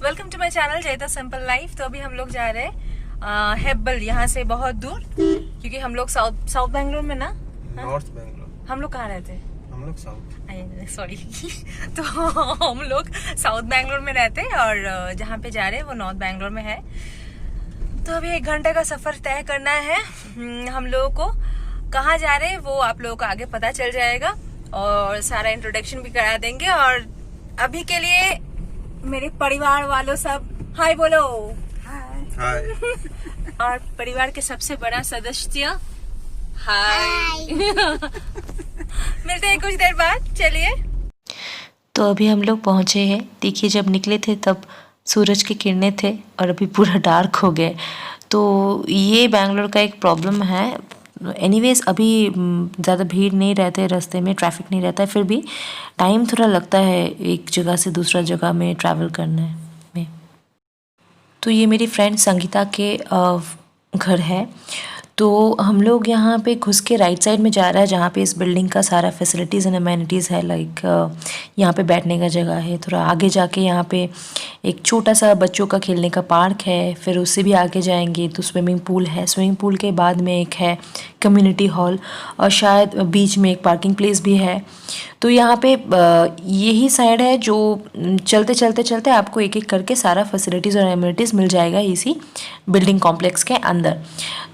Welcome to my channel Jayata simple life. तो अभी हम लोग जा रहे हैं हेब्बल, यहाँ से बहुत दूर, क्योंकि हम लोग साउथ बैंगलोर में ना, नॉर्थ बैंगलोर। हम लोग कहाँ रहते हैं? हम लोग साउथ, सॉरी तो हम लोग साउथ बैंगलोर में रहते हैं और जहाँ पे जा रहे हैं वो नॉर्थ बैंगलोर में है। तो अभी 1 घंटे का सफर तय करना है। हम लोगों को कहाँ जा रहे हैं वो आप लोगों को आगे पता चल जाएगा और सारा इंट्रोडक्शन भी करा देंगे। और अभी के लिए मेरे परिवार वालों सब हाय बोलो। हाय। और परिवार के सबसे बड़ा सदस्य हाय। मिलते हैं कुछ देर बाद, चलिए। तो अभी हम लोग पहुँचे हैं। देखिए, जब निकले थे तब सूरज की किरणें थे और अभी पूरा डार्क हो गए। तो ये बैंगलोर का एक प्रॉब्लम है। एनीवेज अभी ज़्यादा भीड़ नहीं रहते, रास्ते में ट्रैफिक नहीं रहता है, फिर भी टाइम थोड़ा लगता है एक जगह से दूसरा जगह में ट्रैवल करने में। तो ये मेरी फ्रेंड संगीता के घर है। तो हम लोग यहाँ पे घुस के राइट साइड में जा रहा है, जहाँ पे इस बिल्डिंग का सारा फैसिलिटीज़ एंड अमेनिटीज़ है। लाइक यहाँ पे बैठने का जगह है। थोड़ा आगे जाके यहाँ पे एक छोटा सा बच्चों का खेलने का पार्क है। फिर उससे भी आगे जाएंगे तो स्विमिंग पूल है। स्विमिंग पूल के बाद में एक है कम्युनिटी हॉल और शायद बीच में एक पार्किंग प्लेस भी है। तो यहाँ पे यही साइड है जो चलते चलते चलते आपको एक एक करके सारा फैसिलिटीज़ और एमिनिटीज़ मिल जाएगा इसी बिल्डिंग कॉम्प्लेक्स के अंदर।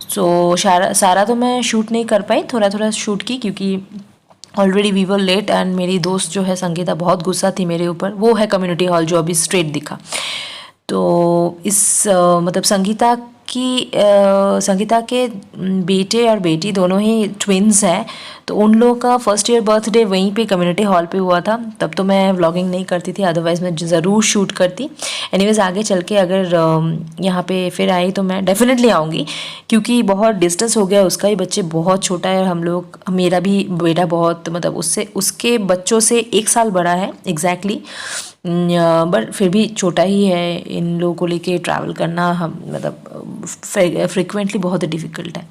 सो सारा तो मैं शूट नहीं कर पाई, थोड़ा थोड़ा शूट की, क्योंकि already we were late. And मेरी दोस्त जो है संगीता बहुत गुस्सा थी मेरे ऊपर। वो है कम्युनिटी हॉल जो अभी स्ट्रेट दिखा। तो इस मतलब संगीता के बेटे और बेटी दोनों ही ट्विन्स हैं। तो उन लोगों का फर्स्ट ईयर बर्थडे वहीं पे कम्युनिटी हॉल पे हुआ था। तब तो मैं व्लॉगिंग नहीं करती थी, अदरवाइज़ मैं ज़रूर शूट करती। एनीवेज़ आगे चल के अगर यहाँ पे फिर आई तो मैं डेफिनेटली आऊँगी, क्योंकि बहुत डिस्टेंस हो गया। उसका ही बच्चे बहुत छोटा है, हम लोग मेरा भी बेटा बहुत मतलब उसके बच्चों से 1 साल बड़ा है एग्जैक्टली। बट फिर भी छोटा ही है। इन लोगों को लेके ट्रैवल करना हम मतलब फ्रिक्वेंटली बहुत डिफ़िकल्ट है।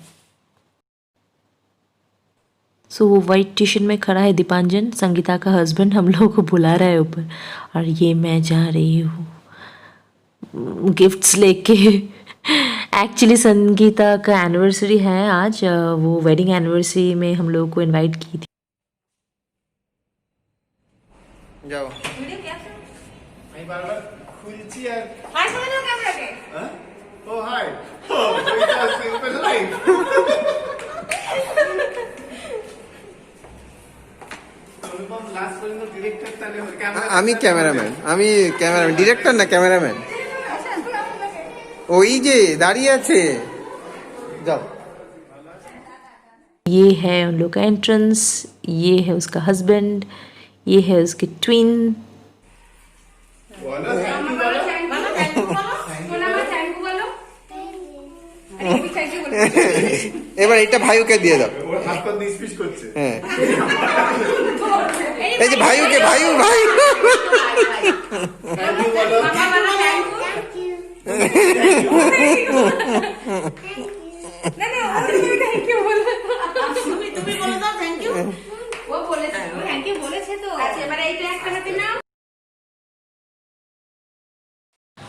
सो वो वाइट टी शर्ट में खड़ा है दीपांजन, संगीता का हस्बैंड, हम लोगों को बुला रहा है ऊपर। और ये मैं जा रही हूँ गिफ्ट्स लेके। एक्चुअली संगीता का एनिवर्सरी है आज। वो वेडिंग एनिवर्सरी में हम लोगों को इनवाइट की थी। जाओ। वीडियो क्या है? আমি বারবার খুলছি আর हाय बोलो ना कैमरा के। হ্যাঁ ও হাই ও এটা সিম্পল লাইফ। অনুপম লাস্ট পর্যন্ত ডিরেক্টর তাহলে ক্যামেরা আমি ক্যামেরাম্যান ডিরেক্টর না ক্যামেরাম্যান। ওই যে দাঁড়িয়ে আছে, যাও। ये है उन लोग का एंट्रेंस, ये है उसका हस्बैंड, ये है उसके ट्विन। এবার এটা ভাইকে দিয়ে দাও। হ্যাঁ এই যে ভাইকে ভাই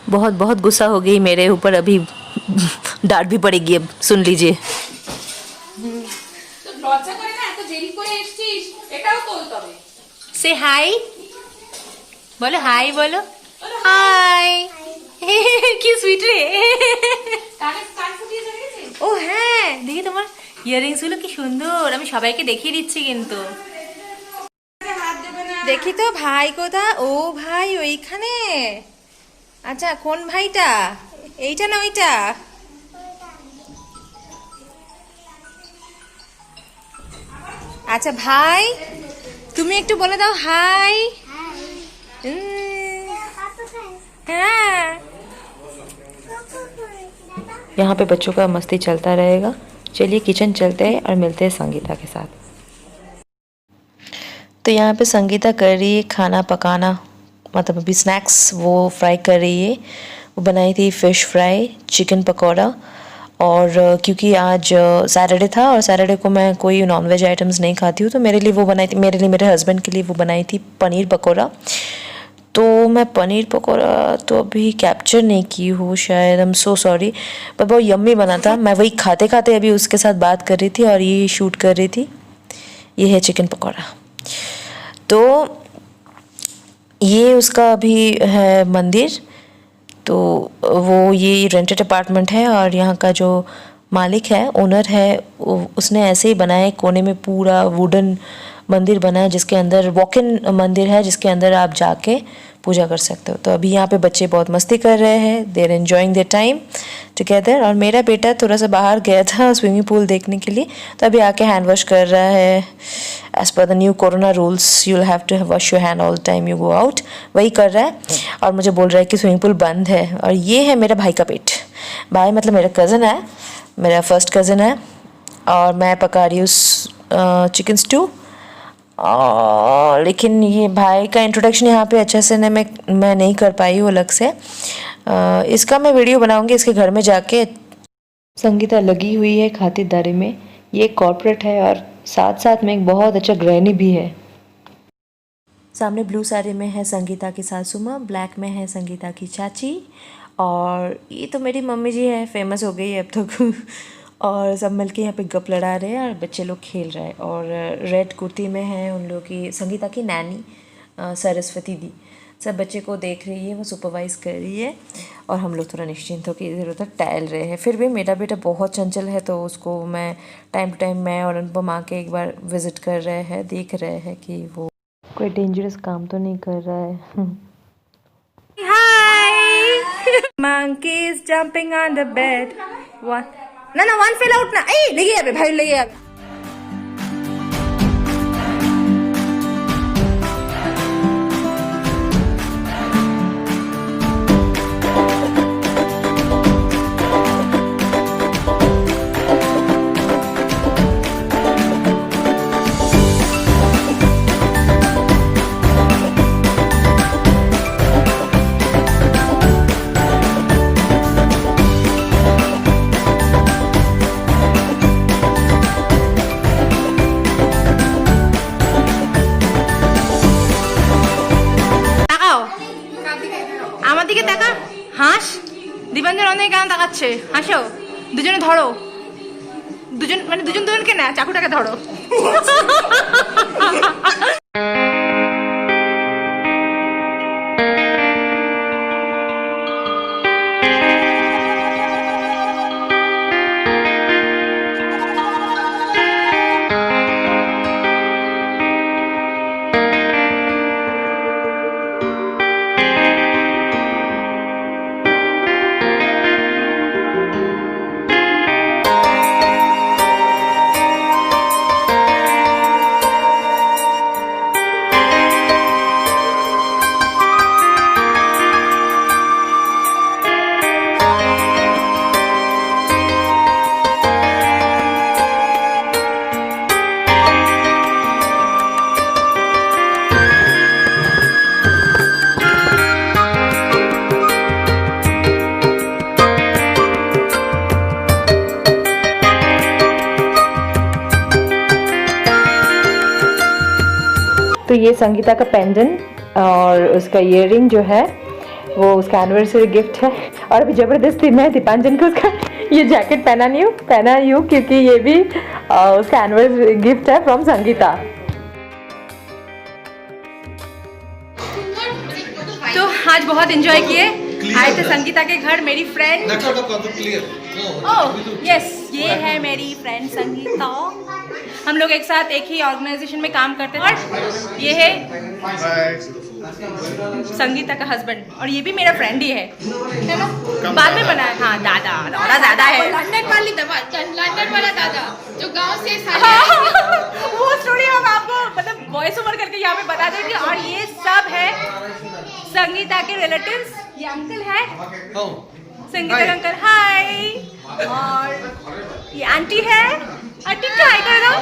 बहुत बहुत गुस्सा हो गई मेरे ऊपर। अभी डांट भी पड़ेगी, अब सुन लीजिए। से हाय बोलो, हाय बोलो, हाय। কি সুইট রে। ও হ্যাঁ, দেখি তোমার ইয়াররিংস গুলো কি সুন্দর। আমি সবাইকে দেখিয়ে দিচ্ছি কিন্তু। দেখি তো ভাই কোথা? ও ভাই ওইখানে। আচ্ছা কোন ভাইটা? এইটা না ওইটা? আচ্ছা ভাই তুমি একটু বলে দাও হাই। हाँ। यहाँ पे बच्चों का मस्ती चलता रहेगा। चलिए किचन चलते हैं और मिलते हैं संगीता के साथ। तो यहाँ पे संगीता कर रही है खाना पकाना, मतलब अभी स्नैक्स वो फ्राई कर रही है। वो बनाई थी फ़िश फ्राई, चिकन पकौड़ा और क्योंकि आज सैटरडे था और सैटरडे को मैं कोई नॉनवेज आइटम्स नहीं खाती हूँ, तो मेरे लिए वो बनाई थी, मेरे हस्बैंड के लिए वो बनाई थी पनीर पकौड़ा। तो मैं पनीर पकौड़ा तो अभी कैप्चर नहीं की हूँ शायद, आई एम सो सॉरी, पर बहुत यम्मी बना था। मैं वही खाते खाते अभी उसके साथ बात कर रही थी और ये शूट कर रही थी। ये है चिकन पकौड़ा। तो ये उसका अभी है मंदिर। तो वो ये रेंटेड अपार्टमेंट है और यहाँ का जो मालिक है, ओनर है, उसने ऐसे ही बनाया है, कोने में पूरा वुडन मंदिर बना है जिसके अंदर वॉक इन मंदिर है जिसके अंदर आप जाके पूजा कर सकते हो। तो अभी यहाँ पे बच्चे बहुत मस्ती कर रहे हैं, they are enjoying their time together. और मेरा बेटा थोड़ा सा बाहर गया था स्विमिंग पूल देखने के लिए, तो अभी आके हैंड वॉश कर रहा है। As per the new corona rules you will have to wash your hand all time you go out, वही कर रहा है। और मुझे बोल रहा है कि स्विमिंग पूल बंद है। और ये है मेरा भाई का पेट। भाई मतलब मेरा कज़न है, मेरा फर्स्ट कज़न है। और मैं पका रही हूँ चिकन स्टू। लेकिन ये भाई का इंट्रोडक्शन यहाँ पे अच्छे से मैं नहीं कर पाई हूँ अलग से। इसका मैं वीडियो बनाऊँगी इसके घर में जाके। संगीता लगी हुई है खातिरदारी में। ये कॉर्पोरेट है और साथ साथ में एक बहुत अच्छा ग्रैनी भी है। सामने ब्लू साड़ी में है संगीता की सासू माँ, ब्लैक में है संगीता की चाची, और ये तो मेरी मम्मी जी है, फेमस हो गई है अब तक। और सब मिलके यहाँ पे गप लड़ा रहे हैं और बच्चे लोग खेल रहे हैं। और रेड कुर्ती में है उन लोग की संगीता की नैनी सरस्वती दी, सब बच्चे को देख रही है, वो सुपरवाइज कर रही है। और हम लोग थोड़ा निश्चिंत होकर इधर उधर टहल रहे हैं। फिर भी मेरा बेटा बहुत चंचल है, तो उसको मैं टाइम टू टाइम मैं और अनुपम आके एक बार विज़िट कर रहे हैं, देख रहे हैं कि वो कोई डेंजरस काम तो नहीं कर रहा है। Hi! Monkeys jumping on the bed. What? No, one fell out na. Hey, ले गया बे भाई, ले गया। আমার দিকে তাকা, হাস। দীপাঞ্জন অনেক কেন তাকাচ্ছে, হাসো। দুজনে ধরো, দুজন মানে দুজন দুজনকে না, চাকুটাকে ধরো। तो ये संगीता का पेंडेंट और उसका ईयररिंग जो है वो उसका एनिवर्सरी गिफ्ट है। और अभी ज़बरदस्ती मैं दीपांजन को उसका ये जैकेट पहना हूँ क्योंकि ये भी उसका एनिवर्सरी गिफ्ट है फ्रॉम संगीता। तो आज बहुत एंजॉय किए, आए थे संगीता के घर, मेरी फ्रेंड। ओह यस, ये है मेरी फ्रेंड संगीता। हम लोग एक साथ एक ही ऑर्गेनाइजेशन में काम करते थे। और ये है संगीता का हस्बैंड, और ये भी मेरा फ्रेंड ही है ना, बाद में बना है। हाँ, दादा ज्यादा है। लंदन वाला दादा जो गांव से वो स्टोरी हम आपको मतलब वॉइस ओवर करके यहाँ पे बता देंगे। और ये सब है संगीता के रिलेटिव्स। ये अंकल है संगीता का अंकल, हाय। और ये आंटी है, आंटी क्या हाय कर दो।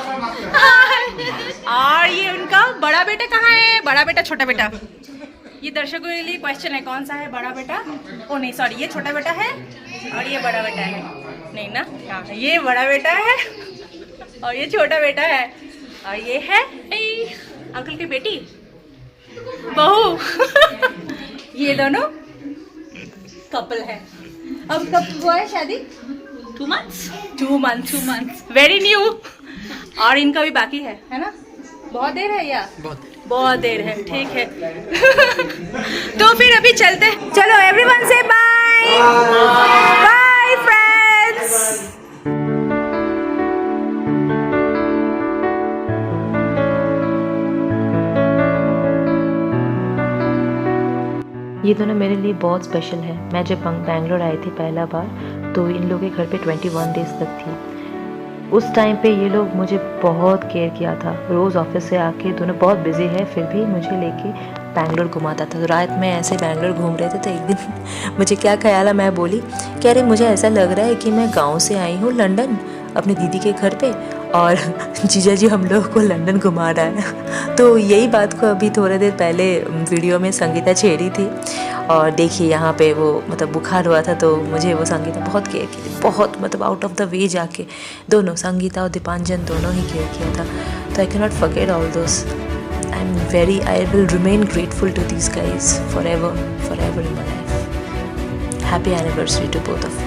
और ये उनका बड़ा बेटा कहाँ है, बड़ा बेटा छोटा बेटा। ये दर्शकों के लिए क्वेश्चन है, कौन सा है बड़ा बेटा? ओ नहीं सॉरी, ये छोटा बेटा है और ये बड़ा बेटा है। नहीं ना, हाँ, ये बड़ा बेटा है और ये छोटा बेटा है। और ये है अंकल की बेटी, बहू। ये दोनों कपल है। अब कब हुआ है शादी? 2 months वेरी न्यू। और इनका भी बाकी है ना? बहुत देर है या बहुत देर है, ठीक है। तो फिर अभी चलते, चलो एवरीवन से बाय बाय फ्रेंड्स। ये दोनों मेरे लिए बहुत स्पेशल है। मैं जब बैंगलोर आई थी पहला बार तो इन लोगों के घर पे 21 डेज तक थी। उस टाइम पे ये लोग मुझे बहुत केयर किया था। रोज़ ऑफिस से आके दोनों बहुत बिजी है फिर भी मुझे लेके बैंगलोर घुमाता था। तो रात में ऐसे बैंगलोर घूम रहे थे तो एक दिन मुझे क्या ख्याल है, मैं बोली कि अरे मुझे ऐसा लग रहा है कि मैं गांव से आई हूँ लंदन अपनी दीदी के घर पे और जीजा जी हम लोग को लंदन घुमा रहा है। तो यही बात को अभी थोड़ी देर पहले वीडियो में संगीता छेड़ी थी और देखिए यहाँ पे वो मतलब बुखार हुआ था तो मुझे वो संगीता बहुत केयर की थी, बहुत मतलब आउट ऑफ द वे जाके दोनों संगीता और दीपांजन दोनों ही केयर किया था। तो I can not forget all those. I will remain grateful to these guys forever in my life. Happy anniversary to both of you.